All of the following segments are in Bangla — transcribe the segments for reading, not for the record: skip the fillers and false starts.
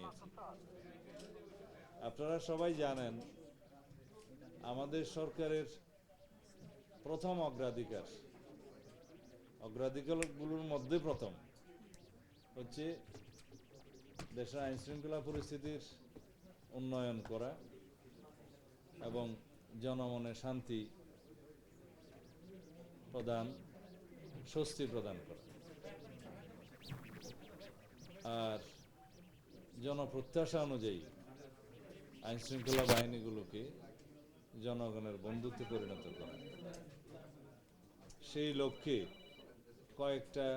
নিয়েছি। আপনারা সবাই জানেন আমাদের সরকারের প্রথম অগ্রাধিকারগুলোর মধ্যে প্রথম হচ্ছে দেশের আইন শৃঙ্খলা পরিস্থিতির উন্নয়ন করা এবং জনমনে শান্তি প্রদান, স্বস্তি প্রদান করা। আর জনপ্রত্যাশা অনুযায়ী আইন শৃঙ্খলা বাহিনীগুলোকে জনগণের বন্ধুত্বে পরিণত করা। সেই লক্ষ্যে কয়েকটা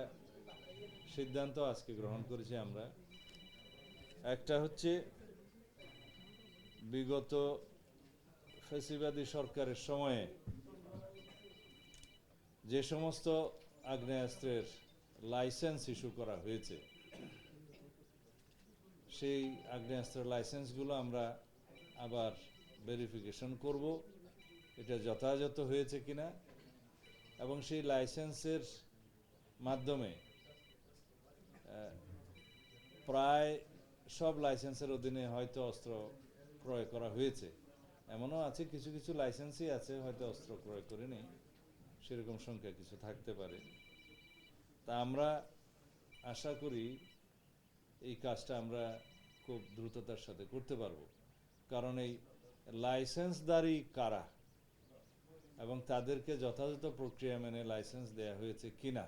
সিদ্ধান্ত আজকে গ্রহণ করেছি আমরা। একটা হচ্ছে বিগত ফ্যাসিবাদী সরকারের সময়ে যে সমস্ত আগ্নেয়াস্ত্রের লাইসেন্স ইস্যু করা হয়েছে, সেই আগ্নেয়াস্ত্রের লাইসেন্সগুলো আমরা আবার ভেরিফিকেশন করব, এটা যথাযথ হয়েছে কিনা, এবং সেই লাইসেন্সের মাধ্যমে প্রায় সব লাইসেন্সের অধীনে হয়তো অস্ত্র ক্রয় করা হয়েছে। এমনও আছে কিছু কিছু লাইসেন্সই আছে হয়তো অস্ত্র ক্রয় করেনি, সেরকম সংখ্যা কিছু থাকতে পারে। তা আমরা আশা করি এই কাজটা আমরা খুব দ্রুততার সাথে করতে পারবো, কারণ এই লাইসেন্সদারি কারা এবং তাদেরকে যথাযথ প্রক্রিয়া মেনে লাইসেন্স দেয়া হয়েছে কিনা,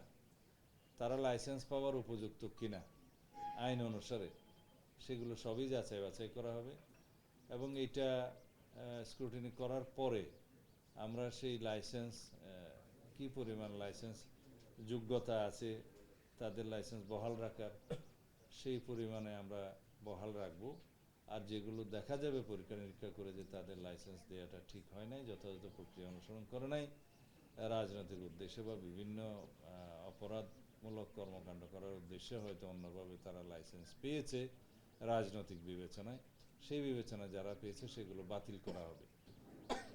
তারা লাইসেন্স পাওয়ার উপযুক্ত কিনা আইন অনুসারে, সেগুলো সবই যাচাই বাছাই করা হবে। এবং এটা স্ক্রুটিনি করার পরে আমরা সেই লাইসেন্স কি পরিমাণ লাইসেন্স যোগ্যতা আছে তাদের লাইসেন্স বহাল রাখার, সেই পরিমাণে আমরা বহাল রাখবো। আর যেগুলো দেখা যাবে পরীক্ষা নিরীক্ষা করে যে তাদের লাইসেন্স দেওয়াটা ঠিক হয় নাই, যথাযথ প্রক্রিয়া অনুসরণ করে নাই, রাজনৈতিক উদ্দেশ্যে বা বিভিন্ন অপরাধমূলক কর্মকাণ্ড করার উদ্দেশ্যে হয়তো অন্যভাবে তারা লাইসেন্স পেয়েছে রাজনৈতিক বিবেচনায়, সেই বিবেচনায় যারা পেয়েছে সেগুলো বাতিল করা হবে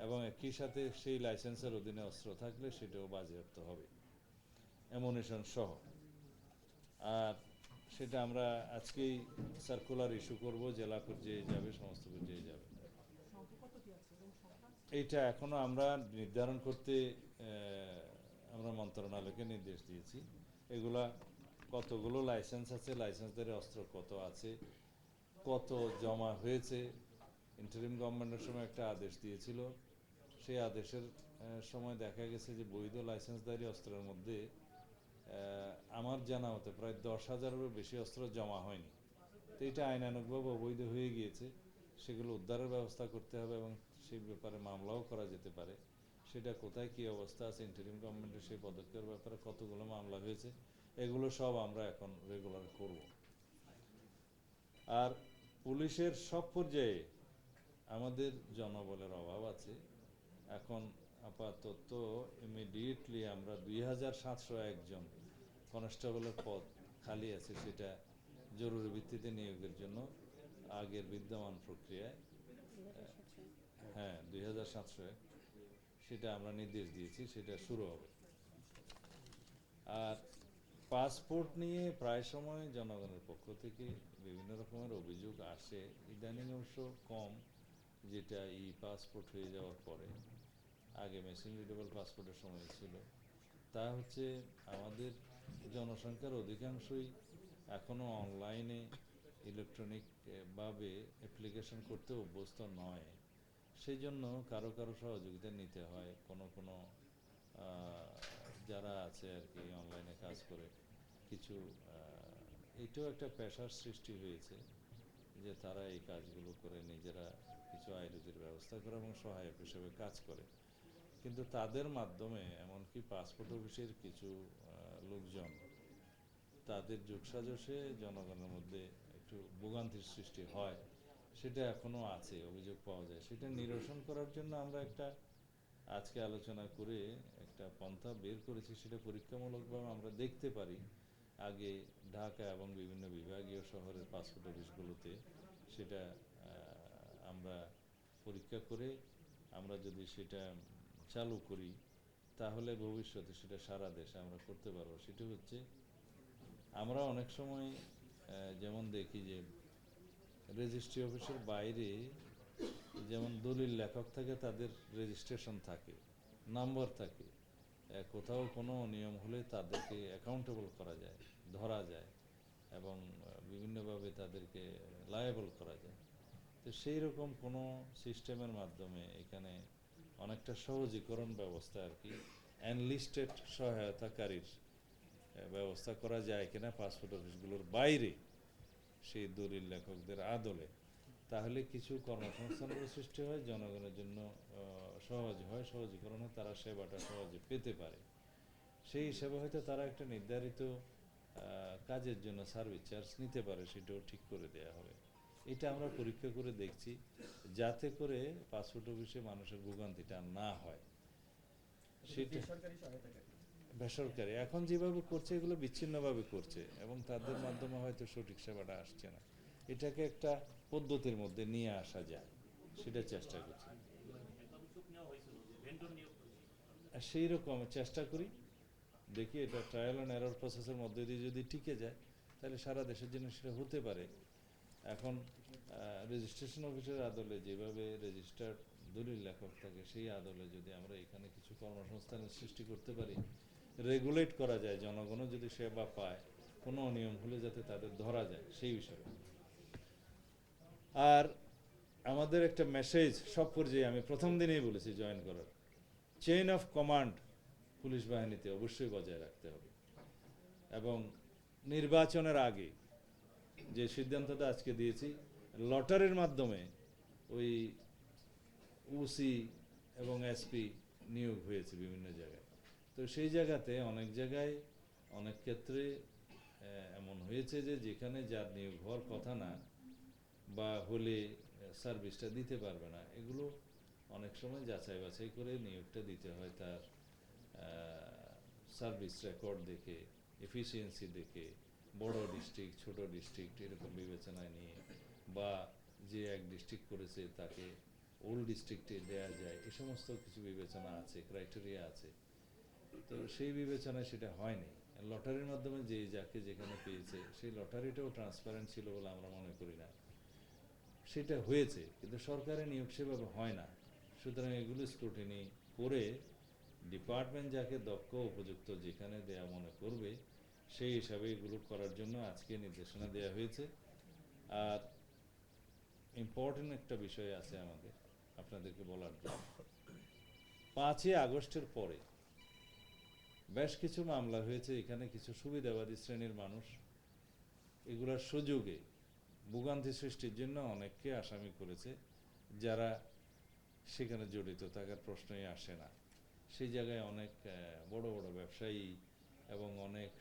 এবং একই সাথে সেই লাইসেন্সের অধীনে অস্ত্র থাকলে সেটাও বাজেয়াপ্ত হবে, অ্যামুনিশন সহ। আর সেটা আমরা আজকেই সার্কুলার ইস্যু করব, জেলা পর্যায়ে যাবে, সমস্ত পর্যায়ে যাবে। এইটা এখনো আমরা নির্ধারণ করতে আমরা মন্ত্রণালয়কে নির্দেশ দিয়েছি। এগুলা কতগুলো লাইসেন্স আছে, লাইসেন্সধারী অস্ত্র কত আছে, কত জমা হয়েছে। ইন্টারিম গভর্নমেন্টের সময় একটা আদেশ দিয়েছিল, সেই আদেশের সময় দেখা গেছে যে বৈধ লাইসেন্সধারী অস্ত্রের মধ্যে আমার জানা মতে প্রায় 10,000-এরও বেশি অস্ত্র জমা হয়নি। তো এটা আইনানুগভাবে অবৈধ হয়ে গিয়েছে, সেগুলো উদ্ধারের ব্যবস্থা করতে হবে এবং সেই ব্যাপারে মামলাও করা যেতে পারে। সেটা কোথায় কী অবস্থা আছে, ইন্টারিম গভর্নমেন্টের সেই পদক্ষেপের ব্যাপারে কতগুলো মামলা হয়েছে, এগুলো সব আমরা এখন রেগুলার করব। আর পুলিশের সব পর্যায়ে আমাদের জনবলের অভাব আছে। এখন আপাতত ইমিডিয়েটলি আমরা 2,701 জন কনস্টেবলের পদ খালি আছে, সেটা জরুরি ভিত্তিতে নিয়োগের জন্য আগের বিদ্যমান প্রক্রিয়ায়, হ্যাঁ 2,701, সেটা আমরা নির্দেশ দিয়েছি, সেটা শুরু হবে। আর পাসপোর্ট নিয়ে প্রায় সময় জনগণের পক্ষ থেকে বিভিন্ন রকমের অভিযোগ আসে, ইদানিং অবশ্য কম, যেটা ই পাসপোর্ট হয়ে যাওয়ার পরে, আগে মেশিন রিডেবল পাসপোর্টের সময় ছিল। তা হচ্ছে আমাদের জনসংখ্যার অধিকাংশই এখনও অনলাইনে ইলেকট্রনিক ভাবে অ্যাপ্লিকেশন করতে অভ্যস্ত নয়, সেই জন্য কারো কারো সহযোগিতা নিতে হয়। কোনো কোনো যারা আছে আর কি অনলাইনে কাজ করে কিছু, এটাও একটা পেশার সৃষ্টি হয়েছে যে তারা এই কাজগুলো করে নিজেরা কিছু আয় রুজির ব্যবস্থা করে এবং সহায়ক হিসেবে কাজ করে। কিন্তু তাদের মাধ্যমে এমনকি পাসপোর্ট অফিসের কিছু লোকজন, তাদের যোগসাজশে জনগণের মধ্যে একটু ভোগান্তির সৃষ্টি হয়, সেটা এখনও আছে, অভিযোগ পাওয়া যায়। সেটা নিরসন করার জন্য আমরা একটা আজকে আলোচনা করে একটা পন্থা বের করেছি, সেটা পরীক্ষামূলকভাবে আমরা দেখতে পারি। আগে ঢাকা এবং বিভিন্ন বিভাগীয় শহরের পাসপোর্ট অফিসগুলোতে সেটা আমরা পরীক্ষা করে আমরা যদি সেটা চালু করি, তাহলে ভবিষ্যতে সেটা সারা দেশে আমরা করতে পারবো। সেটা হচ্ছে আমরা অনেক সময় যেমন দেখি যে রেজিস্ট্রি অফিসের বাইরে যেমন দলিল লেখক থাকে, তাদের রেজিস্ট্রেশন থাকে, নাম্বার থাকে, কোথাও কোনো অনিয়ম হলে তাদেরকে অ্যাকাউন্টেবল করা যায়, ধরা যায় এবং বিভিন্নভাবে তাদেরকে লায়াবল করা যায়। তো সেই রকম কোনো সিস্টেমের মাধ্যমে এখানে অনেকটা সহজীকরণ ব্যবস্থা আর কি, এনলিস্টেড সহায়তাকারীর ব্যবস্থা করা যায় কিনা পাসপোর্ট অফিসগুলোর বাইরে সেই দলিল লেখকদের আদলে, তাহলে কিছু কর্মসংস্থানের সৃষ্টি হয়, জনগণের জন্য সহজ হয়, সহজীকরণ হয়, তারা সেবাটা সহজে পেতে পারে। সেই হিসাবে হয়তো তারা একটা নির্ধারিত কাজের জন্য সার্ভিস চার্জ নিতে পারে, সেটাও ঠিক করে দেয়া হবে। এটা আমরা পরীক্ষা করে দেখছি, যাতে করে পাসপোর্ট অফিসে মানুষের ভোগান্তিটা না হয়। সেটা বেসরকারি এখন যেভাবে করছে এগুলো বিচ্ছিন্নভাবে করছে এবং তাদের মাধ্যমে হয়তো সঠিক সেবাটা আসছে না। এটাকে একটা পদ্ধতির মধ্যে নিয়ে আসা যায়, সেটা চেষ্টা করছি। সেই রকম চেষ্টা করি, দেখি এটা ট্রায়াল অ্যান্ড এরর প্রসেসের মধ্যে দিয়ে যদি টিকে যায় তাহলে সারা দেশের জন্য সেটা হতে পারে। এখন রেজিস্ট্রেশন অফিসের আদলে যেভাবে রেজিস্টার্ড দলিল লেখক থাকে, সেই আদলে যদি আমরা এখানে কিছু কর্মসংস্থানের সৃষ্টি করতে পারি, রেগুলেট করা যায়, জনগণও যদি সেবা পায়, কোনো অনিয়ম হলে যাতে তাদের ধরা যায় সেই বিষয়ে। আর আমাদের একটা মেসেজ সব পর্যায়ে, আমি প্রথম দিনেই বলেছি জয়েন করার, চেইন অফ কমান্ড পুলিশ বাহিনীতে অবশ্যই বজায় রাখতে হবে। এবং নির্বাচনের আগে যে সিদ্ধান্তটা আজকে দিয়েছি, লটারির মাধ্যমে ওই ওসি এবং এসপি নিয়োগ হয়েছে বিভিন্ন জায়গায়। তো সেই জায়গাতে অনেক জায়গায় অনেক ক্ষেত্রে এমন হয়েছে যে যেখানে যার নিয়োগ হওয়ার কথা না বা হলে সার্ভিসটা দিতে পারবে না, এগুলো অনেক সময় যাচাই বাছাই করে নিয়োগটা দিতে হয় তার সার্ভিস রেকর্ড দেখে, এফিসিয়েন্সি দেখে, বড় ডিস্ট্রিক্ট ছোট ডিস্ট্রিক্ট এরকম বিবেচনায় নিয়ে, বা যে এক ডিস্ট্রিক্ট করেছে তাকে ওল্ড ডিস্ট্রিক্টে দেওয়া যায়, এ সমস্ত কিছু বিবেচনা আছে, ক্রাইটেরিয়া আছে। তো সেই বিবেচনায় সেটা হয়নি। লটারির মাধ্যমে যে যাকে যেখানে পেয়েছে, সেই লটারিটাও ট্রান্সপারেন্ট ছিল বলে আমরা মনে করি না। সেটা হয়েছে, কিন্তু সরকারের নিয়োগ সেভাবে হয় না। সুতরাং এগুলো স্ক্রুটিনি করে ডিপার্টমেন্ট যাকে দক্ষ উপযুক্ত যেখানে দেয়া মনে করবে, সেই হিসাবে এগুলো করার জন্য আজকে নির্দেশনা দেওয়া হয়েছে। আর ইম্পর্টেন্ট একটা বিষয় আছে আমাদের আপনাদেরকে বলার জন্য, 5ই আগস্টের পরে বেশ কিছু মামলা হয়েছে, এখানে কিছু সুবিধাবাদী শ্রেণীর মানুষ এগুলোর সুযোগে ভোগান্তি সৃষ্টির জন্য অনেককে আসামি করেছে, যারা সেখানে জড়িত থাকার প্রশ্নই আসে না। সেই জায়গায় অনেক বড় বড় ব্যবসায়ী এবং অনেক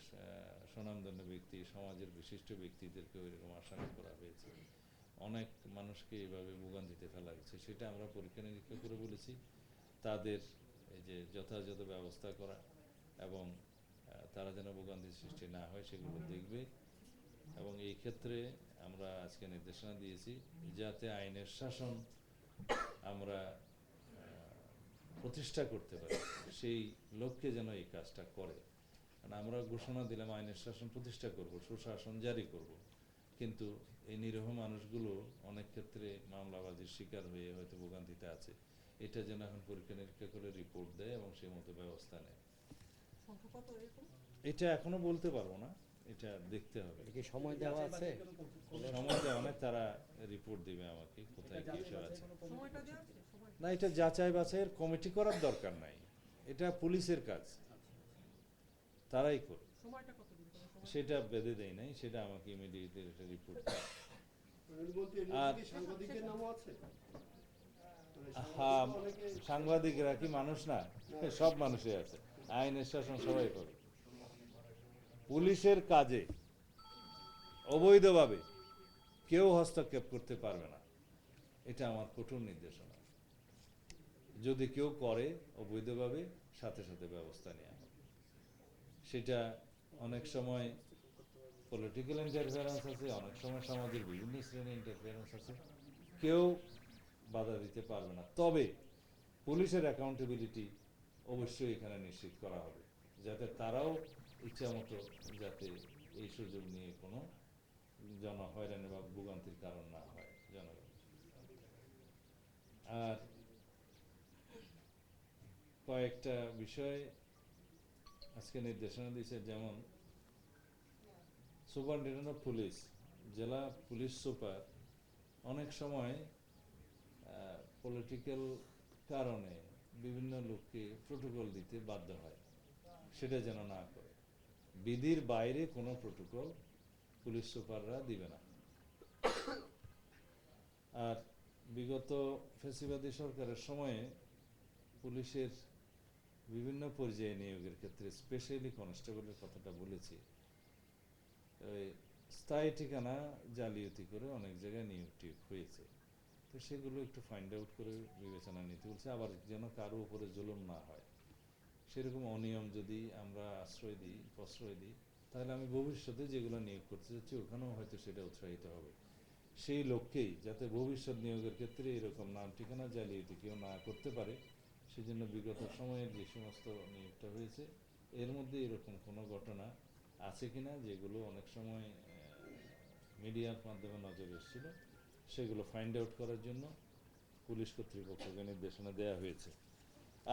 স্বনামধন্য ব্যক্তি, সমাজের বিশিষ্ট ব্যক্তিদেরকে ওইরকম আসামি করা হয়েছে, অনেক মানুষকে এইভাবে ভোগান্তিতে ফেলা হয়েছে। সেটা আমরা পরীক্ষা নিরীক্ষা করে বলেছি তাদের এই যে যথাযথ ব্যবস্থা করা এবং তারা যেন ভোগান্তি সৃষ্টি না হয় সেগুলো দেখবে। এবং এই ক্ষেত্রে আমরা আজকে নির্দেশনা দিয়েছি যাতে আইনের শাসন আমরা প্রতিষ্ঠা করতে পারি, সেই লক্ষ্যে যেন এই কাজটা করে। কারণ আমরা ঘোষণা দিলাম আইনের শাসন প্রতিষ্ঠা করব, সুশাসন জারি করব, কিন্তু এই নিরীহ মানুষগুলো অনেক ক্ষেত্রে মামলাবাজির শিকার হয়ে হয়তো ভোগান্তিতে আছে। এটা যেন এখন পরীক্ষা নিরীক্ষা করে রিপোর্ট দেয় এবং সেই মতো ব্যবস্থা নেয়। এটা এখনো বলতে পারবো না, এটা দেখতে হবে। সময় দেওয়া আছে? সময় দেওয়া নেই, তারা রিপোর্ট দিবে আমাকে কোথায় কি বিষয় আছে। না, এটা যাচাই বাছাইয়ের কমিটি করার দরকার নাই, এটা পুলিশের কাজ, তারাই করে। সেটা বেঁধে দেয় নাই, সেটা আমাকে ইমিডিয়েটলি একটা রিপোর্ট। আর হ্যাঁ, সাংবাদিকরা কি মানুষ না? সব মানুষই আছে, আইনের শাসন সবাই পাবে। পুলিশের কাজে অবৈধভাবে কেউ হস্তক্ষেপ করতে পারবে না, এটা আমার কঠোর নির্দেশনা। যদি কেউ করে অবৈধভাবে, সাথে সাথে ব্যবস্থা নেওয়া হবে। সেটা অনেক সময় পলিটিক্যাল ইন্টারফারেন্স আছে, অনেক সময় সমাজের বিভিন্ন শ্রেণীর ইন্টারফারেন্স আছে, কেউ বাধা দিতে পারবে না। তবে পুলিশের অ্যাকাউন্টেবিলিটি অবশ্যই এখানে নিশ্চিত করা হবে, যাতে তারাও ইচ্ছা মতো যাতে এই সুযোগ নিয়ে কোনো জন হয়রানি বা ভোগান্তির কারণ না হয়। আর কয়েকটা বিষয় আজকে নির্দেশনা দিয়েছে, যেমন সুপারিনটেন্ডেন্ট অফ পুলিশ, জেলা পুলিশ সুপার অনেক সময় পলিটিক্যাল কারণে বিভিন্ন লোককে প্রোটোকল দিতে বাধ্য হয়, সেটা যেন না করে। বিধির বাইরে কোনো প্রোটোকল পুলিশ সুপাররা দিবে না। আর বিগত ফ্যাসিবাদী সরকারের সময়ে পুলিশের বিভিন্ন পর্যায়ে নিয়োগের ক্ষেত্রে স্পেশালি কনস্টেবলের কথাটা বলেছি, ওই স্থায়ী ঠিকানা জালিয়াতি করে অনেক জায়গায় নিয়োগ টিয়োগ হয়েছে। তো সেগুলো একটু ফাইন্ড আউট করে বিবেচনা নিতে বলছে, আবার যেন কারো উপরে জুলুম না হয়। সেরকম অনিয়ম যদি আমরা প্রশ্রয় দিই, তাহলে আমি ভবিষ্যতে যেগুলো নিয়োগ করতে চাচ্ছি ওখানেও হয়তো সেটা উৎসাহিত হবে। সেই লক্ষ্যেই যাতে ভবিষ্যৎ নিয়োগের ক্ষেত্রে এরকম নাম ঠিকানা জালিয়াতি কেউ না করতে পারে, সেজন্য বিগত সময়ে যে সমস্ত নিয়োগটা হয়েছে এর মধ্যে এরকম কোনো ঘটনা আছে কিনা যেগুলো অনেক সময় মিডিয়ার মাধ্যমে নজরে এসেছিল, সেগুলো ফাইন্ড আউট করার জন্য পুলিশ কর্তৃপক্ষকে নির্দেশনা দেওয়া হয়েছে।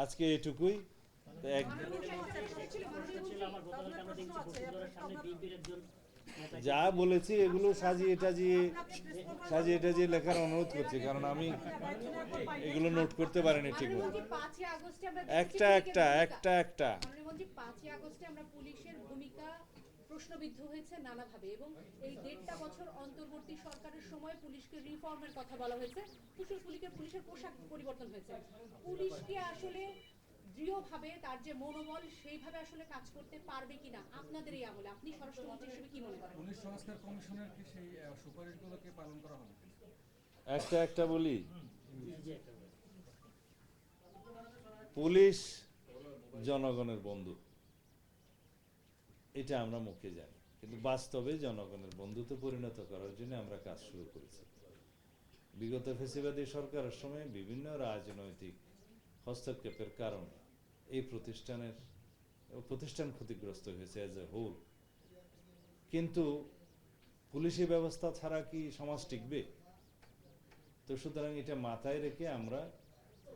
আজকে এটুকুই। তো যা বলেছি এগুলো সাজিয়ে টাজিয়ে লেখার অনুরোধ করছি, কারণ আমি এগুলো নোট করতে পারিনি ঠিক মতো। একটা 5ই আগস্টে আমরা পুলিশের ভূমিকা প্রশ্নবিদ্ধ হয়েছে নানাভাবে, এবং এই 1.5 বছর অন্তর্বর্তী সরকারের সময় পুলিশকে রিফর্মের কথা বলা হয়েছে। পুলিশের পোশাক পরিবর্তন হয়েছে। পুলিশকে আসলে দৃঢ়ভাবে তার যে মনোবল সেইভাবে আসলে কাজ করতে পারবে কিনা আপনাদের এই আমলে, আপনি স্বরাষ্ট্রমন্ত্রী হিসেবে কি মনে করেন? পুলিশ সংস্কার কমিশনের কি সেই সুপারিশগুলোকে পালন করা হবে? একটা বলি, পুলিশ জনগণের বন্ধু, এটা আমরা মুখে জানি, কিন্তু বাস্তবে জনগণের বন্ধুতে পরিণত করার জন্য আমরা কাজ শুরু করেছি। বিগত ফ্যাসিবাদী সরকারের সময় বিভিন্ন রাজনৈতিক হস্তক্ষেপের কারণে এই প্রতিষ্ঠান ক্ষতিগ্রস্ত হয়েছে অ্যাজ এ হোল। কিন্তু পুলিশি ব্যবস্থা ছাড়া কি সমাজ টিকবে? তো সুতরাং এটা মাথায় রেখে আমরা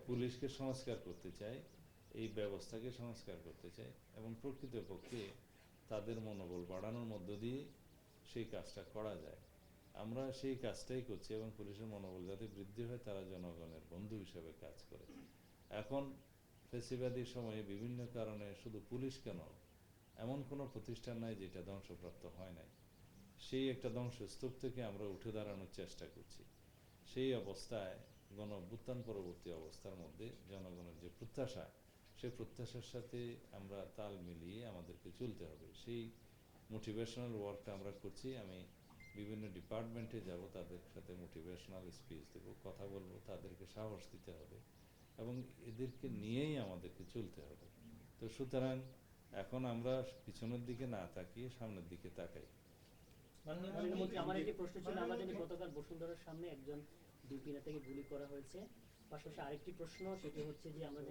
পুলিশকে সংস্কার করতে চাই, এই ব্যবস্থাকে সংস্কার করতে চাই, এবং প্রকৃতপক্ষে তাদের মনোবল বাড়ানোর মধ্য দিয়ে সেই কাজটা করা যায়। আমরা সেই কাজটাই করছি, এবং পুলিশের মনোবল যাতে বৃদ্ধি হয়, তারা জনগণের বন্ধু হিসেবে কাজ করে। এখন ফ্যাসিবাদী সময়ে বিভিন্ন কারণে শুধু পুলিশ কেন, এমন কোনো প্রতিষ্ঠান নাই যেটা ধ্বংসপ্রাপ্ত হয় নাই। সেই একটা ধ্বংসস্তূপ থেকে আমরা উঠে দাঁড়ানোর চেষ্টা করছি। সেই অবস্থায় গণ অভ্যুত্থান পরবর্তী অবস্থার মধ্যে জনগণের যে প্রত্যাশা, সেই প্রত্যাশার সাথে আমরা তাল মিলিয়ে আমাদেরকে চলতে হবে। সেই মোটিভেশনাল ওয়ার্কটা আমরা করছি। আমি বিভিন্ন ডিপার্টমেন্টে যাব, তাদের সাথে মোটিভেশনাল স্পিচ দেব, কথা বলবো, তাদেরকে সাহস দিতে হবে, এবং এদেরকে নিয়েই আমাদেরকে চলতে হবে। তো সুতরাং এখন আমরা পিছনের দিকে না তাকিয়ে সামনের দিকে তাকাই। মাননীয় মন্ত্রী, আমার একটি প্রশ্ন ছিল, আমরা জানি গতকাল বসুন্ধরার সামনে একজন ডিউটি নেতাকে গুলি করা হয়েছে। পাশাপাশি আরেকটি প্রশ্ন, সেটি হচ্ছে যে আমরা